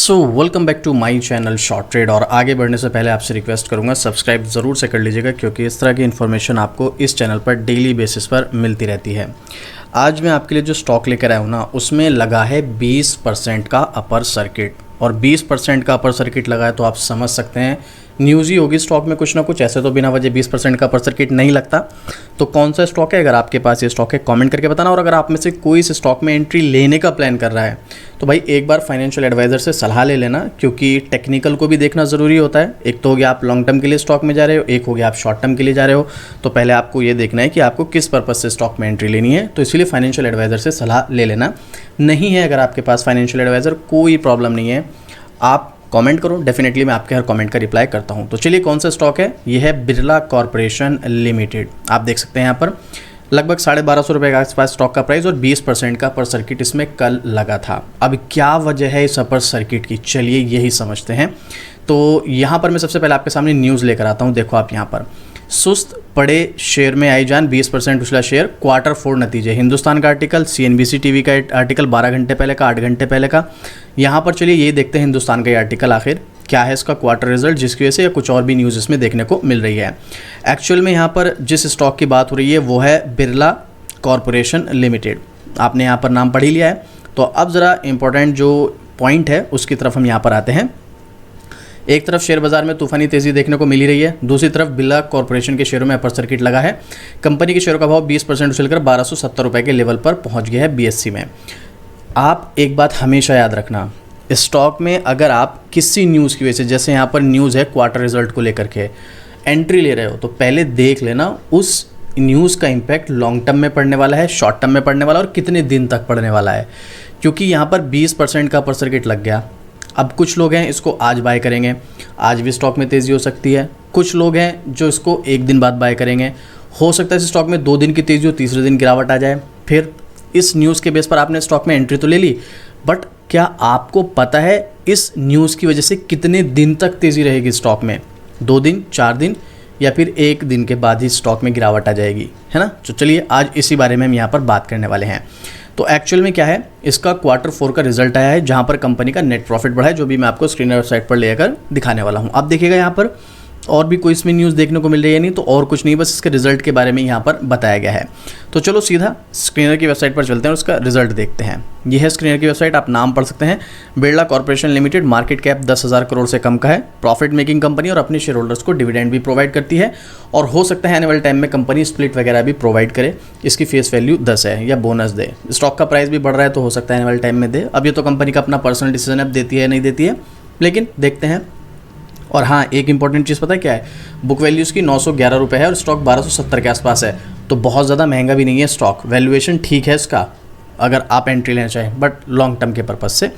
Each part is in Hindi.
So welcome back to my channel short trade. और आगे बढ़ने से पहले आपसे रिक्वेस्ट करूंगा सब्सक्राइब ज़रूर से कर लीजिएगा, क्योंकि इस तरह की इन्फॉर्मेशन आपको इस चैनल पर डेली बेसिस पर मिलती रहती है। आज मैं आपके लिए जो स्टॉक लेकर आया हूँ ना, उसमें लगा है 20% का अपर सर्किट। और 20% का अपर सर्किट लगा है तो आप समझ सकते हैं न्यूज़ ही होगी स्टॉक में कुछ ना कुछ। ऐसे तो बिना वजह 20% का अपर सर्किट नहीं लगता। तो कौन सा स्टॉक है, अगर आपके पास ये स्टॉक है कमेंट करके बताना। और अगर आप में से कोई इस स्टॉक में एंट्री लेने का प्लान कर रहा है तो भाई एक बार फाइनेंशियल एडवाइज़र से सलाह ले लेना, क्योंकि टेक्निकल को भी देखना ज़रूरी होता है। एक तो हो गया आप लॉन्ग टर्म के लिए स्टॉक में जा रहे हो, एक हो गया आप शॉर्ट टर्म के लिए जा रहे हो। तो पहले आपको ये देखना है कि आपको किस पर्पज़ से स्टॉक में एंट्री लेनी है, तो इसलिए फाइनेंशियल एडवाइज़र से सलाह ले लेना। नहीं है अगर आपके पास फाइनेंशियल एडवाइज़र, कोई प्रॉब्लम नहीं है, आप कमेंट करो, डेफिनेटली मैं आपके हर कमेंट का रिप्लाई करता हूं। तो चलिए कौन सा स्टॉक है, ये है बिरला कॉर्पोरेशन लिमिटेड। आप देख सकते हैं यहाँ पर लगभग 1250 रुपये के आसपास स्टॉक का प्राइस और 20% का अपर सर्किट इसमें कल लगा था। अब क्या वजह है इस अपर सर्किट की, चलिए यही समझते हैं। तो यहाँ पर मैं सबसे पहले आपके सामने न्यूज़ लेकर आता हूँ। देखो आप यहाँ पर सुस्त पड़े शेयर में आई जान, 20% उछला शेयर, Q4 नतीजे। हिंदुस्तान का आर्टिकल, CNBC टीवी का आर्टिकल 12 घंटे पहले का, 8 घंटे पहले का। यहाँ पर चलिए ये देखते हैं हिंदुस्तान का ये आर्टिकल आखिर क्या है इसका क्वार्टर रिजल्ट, जिसकी वजह से या कुछ और भी न्यूज़ इसमें देखने को मिल रही है। एक्चुअल में यहाँ पर जिस स्टॉक की बात हो रही है वो है बिरला कॉर्पोरेशन लिमिटेड। आपने यहाँ पर नाम पढ़ ही लिया है। तो अब ज़रा इंपॉर्टेंट जो पॉइंट है उसकी तरफ हम यहाँ पर आते हैं। एक तरफ शेयर बाजार में तूफानी तेज़ी देखने को मिल ही रही है, दूसरी तरफ बिरला कॉर्पोरेशन के शेयरों में अपर सर्किट लगा है। कंपनी के शेयरों का भाव 20% उछलकर 1270 रुपये के लेवल पर पहुंच गया है BSE में। आप एक बात हमेशा याद रखना, स्टॉक में अगर आप किसी न्यूज़ की वजह से, जैसे यहाँ पर न्यूज़ है क्वार्टर रिजल्ट को लेकर के एंट्री ले रहे हो, तो पहले देख लेना उस न्यूज़ का इम्पैक्ट लॉन्ग टर्म में पड़ने वाला है, शॉर्ट टर्म में पड़ने वाला है और कितने दिन तक पड़ने वाला है। क्योंकि यहाँ पर 20% का अपर सर्किट लग गया। अब कुछ लोग हैं इसको आज बाय करेंगे, आज भी स्टॉक में तेज़ी हो सकती है। कुछ लोग हैं जो इसको एक दिन बाद बाय करेंगे, हो सकता है इस स्टॉक में 2 दिन की तेज़ी हो, तीसरे दिन गिरावट आ जाए। फिर इस न्यूज़ के बेस पर आपने स्टॉक में एंट्री तो ले ली, बट क्या आपको पता है इस न्यूज़ की वजह से कितने दिन तक तेज़ी रहेगी स्टॉक में? 2 दिन, 4 दिन या फिर 1 दिन के बाद ही स्टॉक में गिरावट आ जाएगी, है ना। तो चलिए आज इसी बारे में हम यहाँ पर बात करने वाले हैं। तो एक्चुअल में क्या है, इसका Q4 का रिजल्ट आया है, जहाँ पर कंपनी का नेट प्रॉफिट बढ़ा है, जो भी मैं आपको स्क्रीनर वेबसाइट पर लेकर दिखाने वाला हूँ। आप देखिएगा यहाँ पर और भी कोई इसमें न्यूज़ देखने को मिल रही है नहीं, तो और कुछ नहीं, बस इसके रिजल्ट के बारे में यहाँ पर बताया गया है। तो चलो सीधा स्क्रीनर की वेबसाइट पर चलते हैं और उसका रिजल्ट देखते हैं। यह है स्क्रीनर की वेबसाइट, आप नाम पढ़ सकते हैं। Birla corporation limited, market cap 10,000 crore से कम का है, प्रॉफिट मेकिंग कंपनी और अपने शेयर होल्डर्स को डिविडेंड भी प्रोवाइड करती है। और हो सकता है आने वाले टाइम में कंपनी स्प्लिट वगैरह भी प्रोवाइड करे। इसकी फेस वैल्यू 10 है या बोनस दे। स्टॉक का प्राइस भी बढ़ रहा है तो हो सकता है आने वाले टाइम में दे। अब ये तो कंपनी का अपना पर्सनल डिसीजन है, अब देती है नहीं देती है, लेकिन देखते हैं। और हाँ, एक इंपॉर्टेंट चीज़ पता है क्या है, बुक वैल्यू इसकी 911 रुपये है और स्टॉक 1270 के आसपास है। तो बहुत ज़्यादा महंगा भी नहीं है स्टॉक, वैल्यूएशन ठीक है इसका अगर आप एंट्री लेना चाहें, बट लॉन्ग टर्म के पर्पज़ से।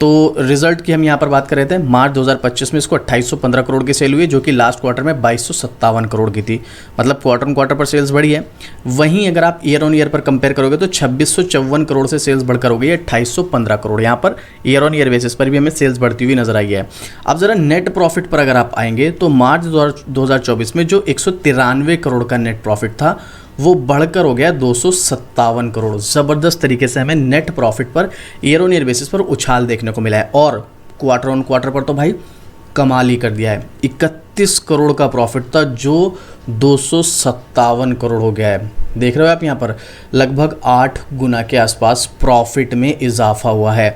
तो रिजल्ट की हम यहाँ पर बात कर रहे थे। मार्च 2025 में इसको 2815 करोड़ की सेल हुई है, जो कि लास्ट क्वार्टर में 2257 करोड़ की थी। मतलब क्वार्टर ऑन क्वार्टर पर सेल्स बढ़ी है। वहीं अगर आप ईयर ऑन ईयर पर कंपेयर करोगे तो 2654 करोड़ से सेल्स बढ़कर हो गई है 2815 करोड़। यहाँ per year on year basis पर भी हमें सेल्स बढ़ती हुई नजर आई है। अब ज़रा नेट प्रॉफिट पर अगर आप आएंगे तो मार्च 2024 में जो 193 करोड़ का नेट प्रॉफिट था वो बढ़कर हो गया 257 करोड़। ज़बरदस्त तरीके से हमें net profit per year on year basis पर उछाल देखने को मिला है। और क्वार्टर ऑन क्वार्टर पर तो भाई कमाल ही कर दिया है। 31 करोड़ का प्रॉफिट था जो 257 करोड़ हो गया है। देख रहे हो आप यहाँ पर लगभग 8 गुना के आसपास प्रॉफिट में इजाफा हुआ है।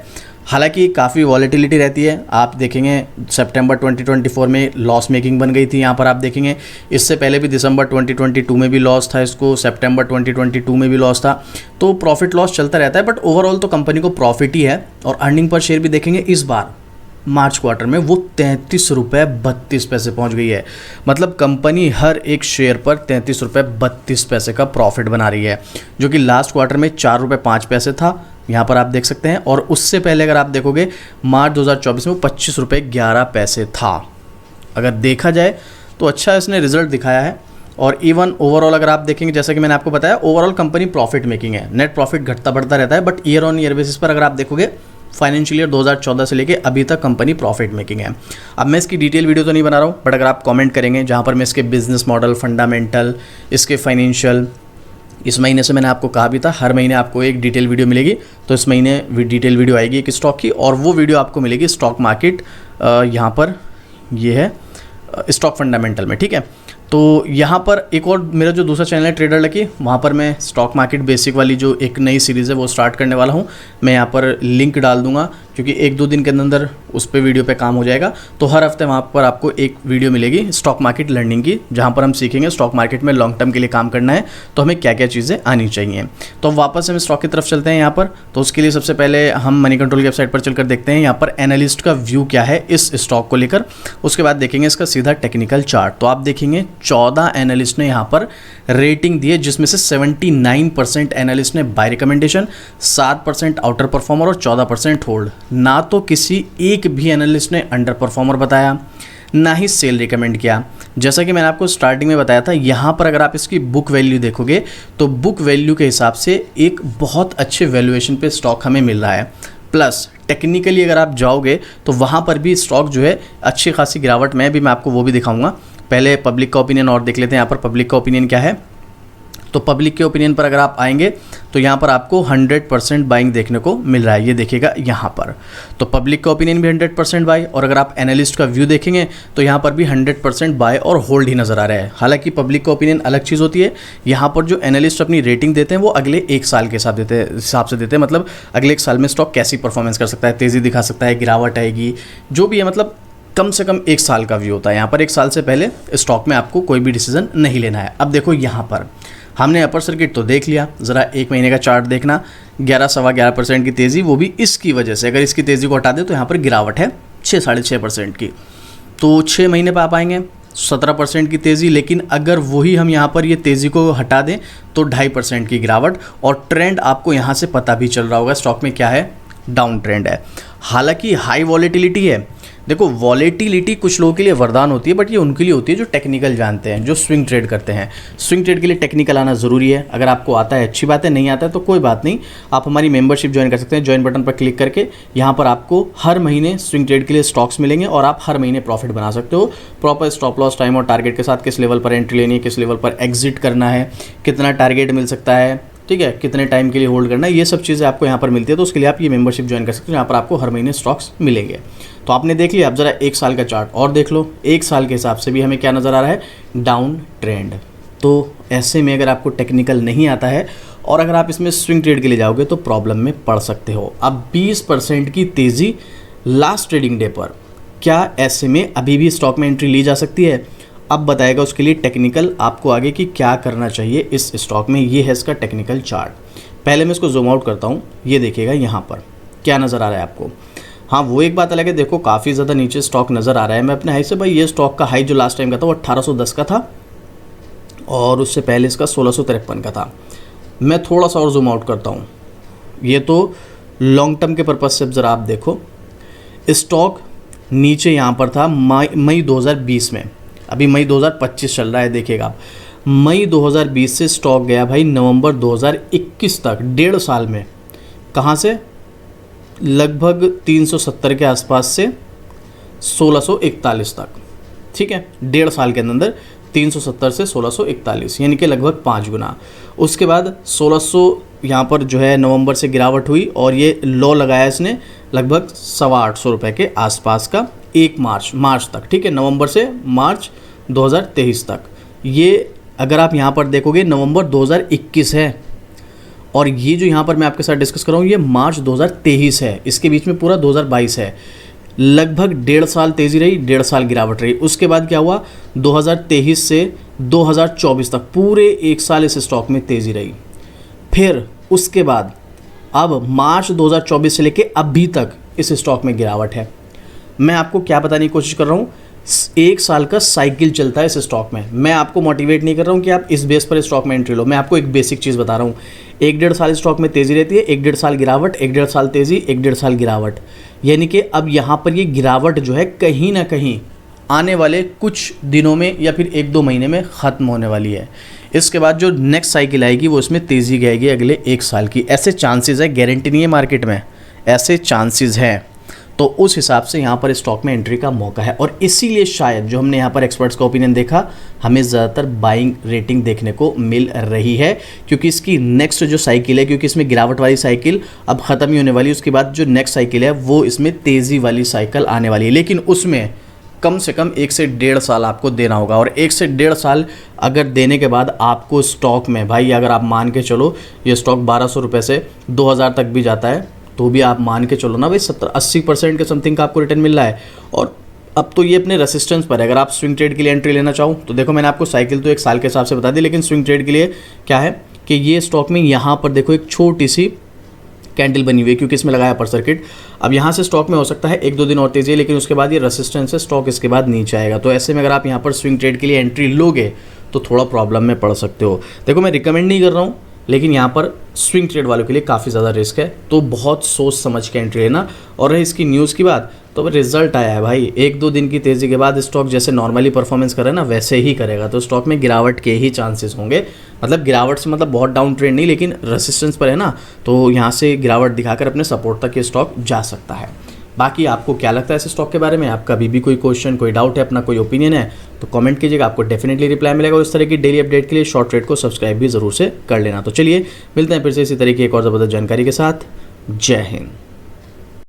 हालांकि काफ़ी वॉलेटिलिटी रहती है। आप देखेंगे सितंबर 2024 में लॉस मेकिंग बन गई थी। यहाँ पर आप देखेंगे इससे पहले भी दिसंबर 2022 में भी लॉस था, इसको सितंबर 2022 में भी लॉस था। तो प्रॉफिट लॉस चलता रहता है, बट ओवरऑल तो कंपनी को प्रॉफिट ही है। और अर्निंग पर शेयर भी देखेंगे इस बार मार्च क्वार्टर में वो 33 रुपये 32 पैसे पहुँच गई है। मतलब कंपनी हर एक शेयर पर 33 रुपये 32 पैसे का प्रॉफिट बना रही है, जो कि लास्ट क्वार्टर में 4 रुपये 5 पैसे था। यहाँ पर आप देख सकते हैं। और उससे पहले अगर आप देखोगे मार्च 2024 में वो 25 रुपये 11 पैसे था। अगर देखा जाए तो अच्छा इसने रिजल्ट दिखाया है। और इवन ओवरऑल अगर आप देखेंगे, जैसा कि मैंने आपको बताया, ओवरऑल कंपनी प्रॉफिट मेकिंग है। नेट प्रॉफिट घटता बढ़ता रहता है, but year on year basis पर अगर आप देखोगे फाइनेंशियल ईयर 2014 से लेके अभी तक कंपनी प्रॉफिट मेकिंग है। अब मैं इसकी डिटेल वीडियो तो नहीं बना रहा हूँ, बट अगर आप कमेंट करेंगे जहाँ पर मैं इसके बिजनेस मॉडल, फंडामेंटल, इसके फाइनेंशियल, इस महीने से मैंने आपको कहा भी था हर महीने आपको एक डिटेल वीडियो मिलेगी, तो इस महीने डिटेल वीडियो आएगी एक स्टॉक की, और वो वीडियो आपको मिलेगी स्टॉक मार्केट यहाँ पर ये है स्टॉक फंडामेंटल में, ठीक है। तो यहाँ पर एक और मेरा जो दूसरा चैनल है ट्रेडर लकी, वहाँ पर मैं स्टॉक मार्केट बेसिक वाली जो एक नई सीरीज़ है वो स्टार्ट करने वाला हूँ। मैं यहाँ पर लिंक डाल दूंगा क्योंकि 1-2 दिन के अंदर उस पर वीडियो पे काम हो जाएगा। तो हर हफ्ते वहाँ पर आपको एक वीडियो मिलेगी स्टॉक मार्केट लर्निंग की, जहाँ पर हम सीखेंगे स्टॉक मार्केट में लॉन्ग टर्म के लिए काम करना है तो हमें क्या क्या चीज़ें आनी चाहिए। तो वापस हम स्टॉक की तरफ चलते हैं यहाँ पर। तो उसके लिए सबसे पहले हम मनी कंट्रोल की वेबसाइट पर चलकर देखते हैं यहाँ पर एनालिस्ट का व्यू क्या है इस स्टॉक को लेकर। उसके बाद देखेंगे इसका सीधा टेक्निकल चार्ट। तो आप देखेंगे 14 एनालिस्ट ने यहाँ पर रेटिंग दी है, जिसमें से 79% एनालिस्ट ने बाय रिकमेंडेशन, 7% आउटर परफॉर्मर और 14% होल्ड। ना तो किसी एक भी एनालिस्ट ने अंडर परफॉर्मर बताया, ना ही सेल रिकमेंड किया। जैसा कि मैंने आपको स्टार्टिंग में बताया था, यहाँ पर अगर आप इसकी बुक वैल्यू देखोगे तो बुक वैल्यू के हिसाब से एक बहुत अच्छे वैल्यूएशन पे स्टॉक हमें मिल रहा है। प्लस टेक्निकली अगर आप जाओगे तो वहाँ पर भी स्टॉक जो है अच्छी खासी गिरावट में, मैं आपको वो भी दिखाऊंगा। पहले पब्लिक का ओपिनियन और देख लेते हैं। यहाँ पर पब्लिक का ओपिनियन क्या है। तो पब्लिक के ओपिनियन पर अगर आप आएंगे तो यहाँ पर आपको 100% बाइंग देखने को मिल रहा है, ये देखिएगा यहाँ पर। तो पब्लिक का ओपिनियन भी 100% बाय, और अगर आप एनालिस्ट का व्यू देखेंगे तो यहाँ पर भी 100% बाय और होल्ड ही नज़र आ रहा है। हालांकि पब्लिक का ओपिनियन अलग चीज़ होती है, यहाँ पर जो एनालिस्ट अपनी रेटिंग देते हैं वो अगले 1 साल के हिसाब से देते हैं। मतलब अगले 1 साल में स्टॉक कैसी परफॉर्मेंस कर सकता है, तेज़ी दिखा सकता है, गिरावट आएगी, जो भी है, मतलब कम से कम 1 साल का व्यू होता है। यहाँ पर 1 साल से पहले स्टॉक में आपको कोई भी डिसीजन नहीं लेना है। अब देखो यहाँ पर हमने अपर सर्किट तो देख लिया, ज़रा 1 महीने का चार्ट देखना, 11-11.25% की तेज़ी, वो भी इसकी वजह से। अगर इसकी तेज़ी को हटा दे तो यहाँ पर गिरावट है 6-6.5% की। तो 6 महीने पर आप आएंगे 17% की तेज़ी, लेकिन अगर वही हम यहाँ पर ये तेज़ी को हटा दें तो 2.5% की गिरावट। और ट्रेंड आपको यहाँ से पता भी चल रहा होगा स्टॉक में क्या है, डाउन ट्रेंड है। हालांकि हाई वॉलेटिलिटी है। देखो वॉलेटिलिटी कुछ लोगों के लिए वरदान होती है, बट ये उनके लिए होती है जो टेक्निकल जानते हैं, जो स्विंग ट्रेड करते हैं। स्विंग ट्रेड के लिए टेक्निकल आना ज़रूरी है। अगर आपको आता है अच्छी बात है, नहीं आता है तो कोई बात नहीं, आप हमारी मेंबरशिप ज्वाइन कर सकते हैं। ज्वाइन बटन पर क्लिक करके यहाँ पर आपको हर महीने स्विंग ट्रेड के लिए स्टॉक्स मिलेंगे और आप हर महीने प्रॉफिट बना सकते हो। प्रॉपर स्टॉप लॉस, टाइम और टारगेट के साथ, किस लेवल पर एंट्री लेनी है, किस लेवल पर एग्जिट करना है, कितना टारगेट मिल सकता है, ठीक है, कितने टाइम के लिए होल्ड करना है, ये सब चीज़ें आपको यहाँ पर मिलती है। तो उसके लिए आप ये मेंबरशिप ज्वाइन कर सकते हो, यहाँ पर आपको हर महीने स्टॉक्स मिलेंगे। तो आपने देख लिया, अब जरा 1 साल का चार्ट और देख लो। 1 साल के हिसाब से भी हमें क्या नज़र आ रहा है, डाउन ट्रेंड। तो ऐसे में अगर आपको टेक्निकल नहीं आता है और अगर आप इसमें स्विंग ट्रेड के लिए जाओगे तो प्रॉब्लम में पड़ सकते हो। अब 20% की तेज़ी लास्ट ट्रेडिंग डे पर, क्या ऐसे में अभी भी स्टॉक में एंट्री ली जा सकती है? अब बताएगा उसके लिए टेक्निकल आपको आगे कि क्या करना चाहिए इस स्टॉक में। ये है इसका टेक्निकल चार्ट। पहले मैं इसको जूम आउट करता हूँ, ये देखिएगा यहाँ पर क्या नज़र आ रहा है आपको। हाँ, वो एक बात अलग है, देखो काफ़ी ज़्यादा नीचे स्टॉक नज़र आ रहा है। मैं अपने हाई से, भाई ये स्टॉक का हाई जो लास्ट टाइम का था वो 1810 का था और उससे पहले इसका 1653 का था। मैं थोड़ा सा और जूम आउट करता हूँ, ये तो लॉन्ग टर्म के पर्पज़ से ज़रा आप देखो। स्टॉक नीचे यहाँ पर था मई 2020 में, अभी मई 2025 चल रहा है, देखिएगा आप। मई 2020 से स्टॉक गया भाई नवंबर 2021 तक, 1.5 साल में। कहाँ से? लगभग 370 के आसपास से 1641 तक, ठीक है, 1.5 साल के अंदर 370 से 1641, यानी कि लगभग 5 गुना। उसके बाद 1600 यहाँ पर जो है नवंबर से गिरावट हुई और ये लो लगाया इसने लगभग 825 रुपये के आसपास का 1 मार्च तक, ठीक है, नवंबर से मार्च 2023 तक। ये अगर आप यहाँ पर देखोगे नवंबर 2021 है और ये जो यहाँ पर मैं आपके साथ डिस्कस कर रहा हूँ ये मार्च 2023 है, इसके बीच में पूरा 2022 है। लगभग 1.5 साल तेज़ी रही, 1.5 साल गिरावट रही। उसके बाद क्या हुआ, 2023 से 2024 तक पूरे 1 साल इस स्टॉक में तेज़ी रही। फिर उसके बाद अब मार्च 2024 से लेके अभी तक इस स्टॉक में गिरावट है। मैं आपको क्या बताने की कोशिश कर रहा हूँ, 1 साल का साइकिल चलता है इस स्टॉक में। मैं आपको मोटिवेट नहीं कर रहा हूँ कि आप इस बेस पर स्टॉक में एंट्री लो, मैं आपको एक बेसिक चीज़ बता रहा हूँ। 1-1.5 साल स्टॉक में तेज़ी रहती है, 1-1.5 साल गिरावट, 1-1.5 साल तेज़ी, 1-1.5 साल गिरावट। यानी कि अब यहाँ पर ये गिरावट जो है कहीं ना कहीं आने वाले कुछ दिनों में या फिर 1-2 महीने में ख़त्म होने वाली है। इसके बाद जो नेक्स्ट साइकिल आएगी वो इसमें तेज़ी आएगी अगले 1 साल की। ऐसे चांसेस है, गारंटी नहीं है मार्केट में, ऐसे चांसेस हैं। तो उस हिसाब से यहाँ पर स्टॉक में एंट्री का मौका है। और इसीलिए शायद जो हमने यहाँ पर एक्सपर्ट्स का ओपिनियन देखा, हमें ज़्यादातर बाइंग रेटिंग देखने को मिल रही है, क्योंकि इसकी नेक्स्ट जो साइकिल है, क्योंकि इसमें गिरावट वाली साइकिल अब ख़त्म ही होने वाली है, उसके बाद जो नेक्स्ट साइकिल है वो इसमें तेज़ी वाली साइकिल आने वाली है। लेकिन उसमें कम से कम 1 से 1.5 साल आपको देना होगा। और 1 से 1.5 साल अगर देने के बाद आपको स्टॉक में, भाई अगर आप मान के चलो ये स्टॉक 1200 रुपये से 2000 तक भी जाता है, तो भी आप मान के चलो ना भाई 70-80% के समथिंग का आपको रिटर्न मिल रहा है। और अब तो ये अपने रेसिस्टेंस पर है। अगर आप स्विंग ट्रेड के लिए एंट्री लेना चाहो तो देखो, मैंने आपको साइकिल तो 1 साल के हिसाब से बता दी, लेकिन स्विंग ट्रेड के लिए क्या है कि ये स्टॉक में यहाँ पर देखो एक छोटी सी कैंडल बनी हुई है, क्योंकि इसमें लगाया अपर सर्किट। अब यहाँ से स्टॉक में हो सकता है 1-2 दिन और तेजी है, लेकिन उसके बाद ये रेसिस्टेंस है, स्टॉक इसके बाद नीचे आएगा। तो ऐसे में अगर आप यहाँ पर स्विंग ट्रेड के लिए एंट्री लोगे तो थोड़ा प्रॉब्लम में पड़ सकते हो। देखो मैं रिकमेंड नहीं कर रहा हूँ, लेकिन यहाँ पर स्विंग ट्रेड वालों के लिए काफ़ी ज़्यादा रिस्क है, तो बहुत सोच समझ के एंट्री लेना। और रही इसकी न्यूज़ की बात, तो रिजल्ट आया है भाई, 1-2 दिन की तेज़ी के बाद स्टॉक जैसे नॉर्मली परफॉर्मेंस करे ना वैसे ही करेगा, तो स्टॉक में गिरावट के ही चांसेस होंगे। मतलब गिरावट से मतलब बहुत डाउन ट्रेंड नहीं, लेकिन रेसिस्टेंस पर है ना, तो यहाँ से गिरावट दिखाकर अपने सपोर्ट तक ये स्टॉक जा सकता है। बाकी आपको क्या लगता है इस स्टॉक के बारे में? आपका भी कोई क्वेश्चन, कोई डाउट है, अपना कोई ओपिनियन है तो कमेंट कीजिएगा, आपको डेफिनेटली रिप्लाई मिलेगा। और इस तरह की डेली अपडेट के लिए शॉर्ट ट्रेड को सब्सक्राइब भी ज़रूर से कर लेना। तो चलिए मिलते हैं फिर से इसी तरीके एक और ज़बरदस्त जानकारी के साथ। जय हिंद।